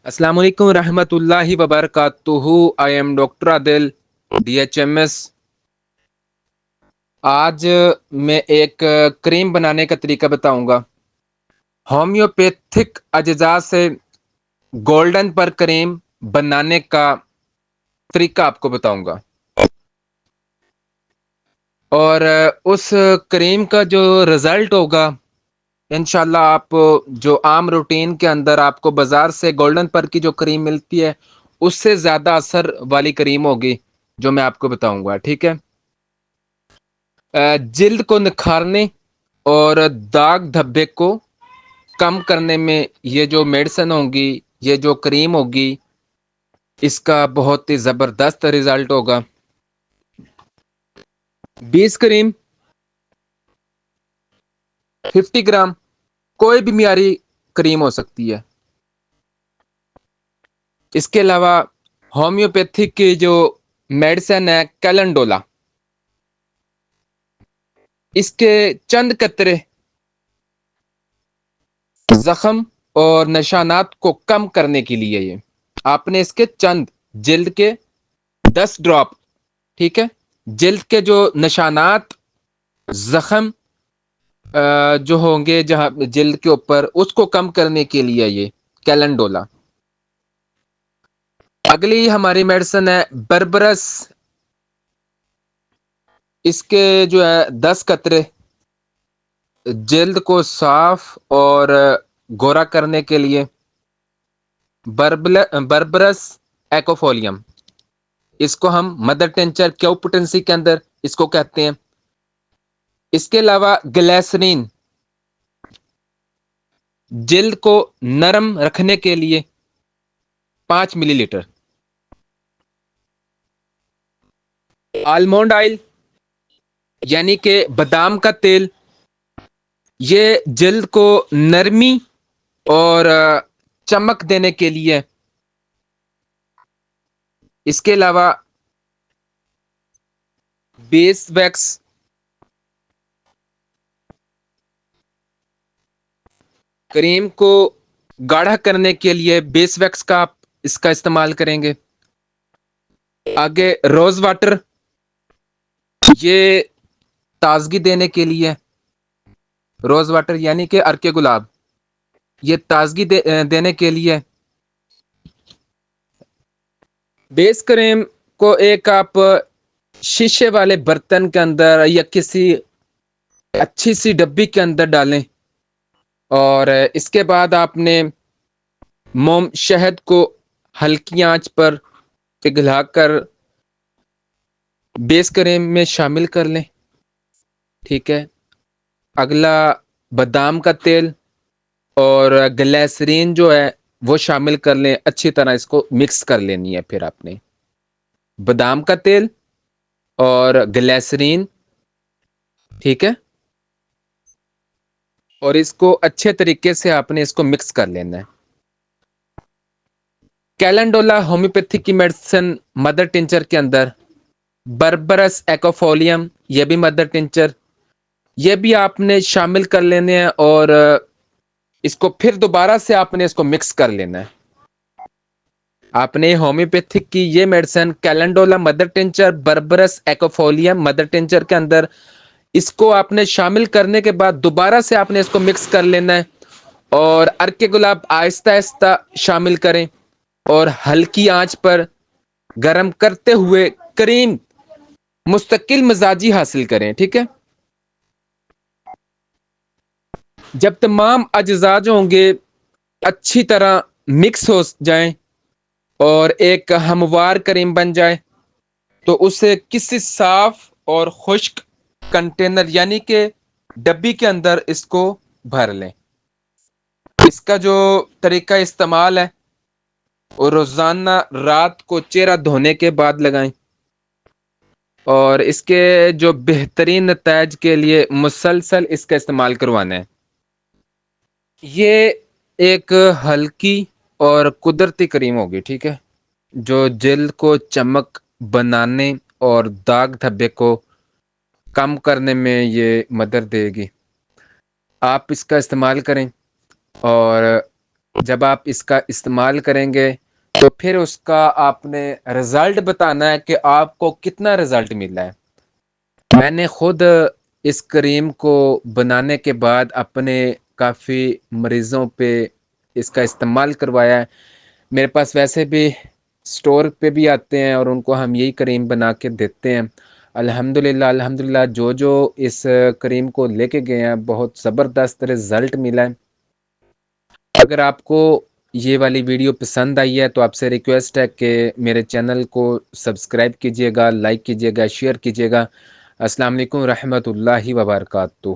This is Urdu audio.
السلام علیکم ورحمۃ اللہ وبرکاتہ. I am doctor Adil DHMS. آج میں ایک کریم بنانے کا طریقہ بتاؤں گا. ہومیوپیتھک اجزاء سے گولڈن پر کریم بنانے کا طریقہ آپ کو بتاؤں گا. اور اس کریم کا جو رزلٹ ہوگا انشاءاللہ آپ جو عام روٹین کے اندر آپ کو بازار سے گولڈن پر کی جو کریم ملتی ہے اس سے زیادہ اثر والی کریم ہوگی جو میں آپ کو بتاؤں گا. ٹھیک ہے. جلد کو نکھارنے اور داغ دھبے کو کم کرنے میں یہ جو میڈیسن ہوگی، یہ جو کریم ہوگی، اس کا بہت ہی زبردست رزلٹ ہوگا. 20 کریم 50 گرام کوئی بھی معیاری کریم ہو سکتی ہے. اس کے علاوہ ہومیوپیتھک کی جو میڈیسن ہے کیلنڈولا، اس کے چند قطرے زخم اور نشانات کو کم کرنے کے لیے آپ نے اس کے چند جلد کے 10 ڈراپ، ٹھیک ہے، جلد کے جو نشانات زخم جو ہوں گے جہاں جلد کے اوپر اس کو کم کرنے کے لیے یہ کیلنڈولا. اگلی ہماری میڈیسن ہے بربرس. اس کے جو ہے 10 قطرے جلد کو صاف اور گورا کرنے کے لیے. بربرس ایکوفولیم، اس کو ہم مدر ٹینچر کیوپٹنسی کے اندر اس کو کہتے ہیں. اس کے علاوہ گلیسرین جلد کو نرم رکھنے کے لیے 5 ملی لیٹر. آلمنڈ آئل یعنی کہ بادام کا تیل، یہ جلد کو نرمی اور چمک دینے کے لیے. اس کے علاوہ بیس ویکس کریم کو گاڑھا کرنے کے لیے بیس ویکس کا آپ اس کا استعمال کریں گے. آگے روز واٹر، یہ تازگی دینے کے لیے. روز واٹر یعنی کہ ارک گلاب، یہ تازگی دینے کے لیے. بیس کریم کو ایک آپ شیشے والے برتن کے اندر یا کسی اچھی سی ڈبی کے اندر ڈالیں، اور اس کے بعد آپ نے موم شہد کو ہلکی آنچ پر پگھلا کر بیس کریم میں شامل کر لیں. ٹھیک ہے. اگلا بادام کا تیل اور گلیسرین جو ہے وہ شامل کر لیں. اچھی طرح اس کو مکس کر لینی ہے. پھر آپ نے بادام کا تیل اور گلیسرین، ٹھیک ہے، اور اس کو اچھے طریقے سے آپ نے اس کو مکس کر لینا ہے. کیلنڈولا ہومیوپیتھی کی میڈیسن مدر ٹنچر کے اندر بربرس ایکوفولیم، یہ بھی مدر ٹنچر، یہ بھی آپ نے شامل کر لینے ہیں اور اس کو پھر دوبارہ سے آپ نے اس کو مکس کر لینا ہے. آپ نے ہومیوپیتھک کی یہ میڈیسن کیلنڈولا مدر ٹنچر بربرس ایکوفولیم مدر ٹنچر کے اندر اس کو آپ نے شامل کرنے کے بعد دوبارہ سے آپ نے اس کو مکس کر لینا ہے اور ارک گلاب آہستہ آہستہ شامل کریں اور ہلکی آنچ پر گرم کرتے ہوئے کریم مستقل مزاجی حاصل کریں. ٹھیک ہے. جب تمام اجزاء جو ہوں گے اچھی طرح مکس ہو جائیں اور ایک ہموار کریم بن جائے تو اسے کسی صاف اور خشک کنٹینر یعنی کہ ڈبی کے اندر اس کو بھر لیں. اس کا جو طریقہ استعمال ہے وہ روزانہ رات کو چہرہ دھونے کے بعد لگائیں اور اس کے جو بہترین نتائج کے لیے مسلسل اس کا استعمال کروانا ہے. یہ ایک ہلکی اور قدرتی کریم ہوگی. ٹھیک ہے، جو جلد کو چمک بنانے اور داغ دھبے کو کم کرنے میں یہ مدد دے گی. آپ اس کا استعمال کریں اور جب آپ اس کا استعمال کریں گے تو پھر اس کا آپ نے رزلٹ بتانا ہے کہ آپ کو کتنا رزلٹ ملا ہے۔ میں نے خود اس کریم کو بنانے کے بعد اپنے کافی مریضوں پہ اس کا استعمال کروایا ہے۔ میرے پاس ویسے بھی اسٹور پہ بھی آتے ہیں اور ان کو ہم یہی کریم بنا کے دیتے ہیں۔ الحمدللہ جو اس کریم کو لے کے گئے ہیں بہت زبردست رزلٹ ملا ہے۔ اگر آپ کو یہ والی ویڈیو پسند آئی ہے تو آپ سے ریکویسٹ ہے کہ میرے چینل کو سبسکرائب کیجیے گا، لائک کیجیے گا، شیئر کیجیے گا۔ السلام علیکم ورحمۃ اللہ وبرکاتہ۔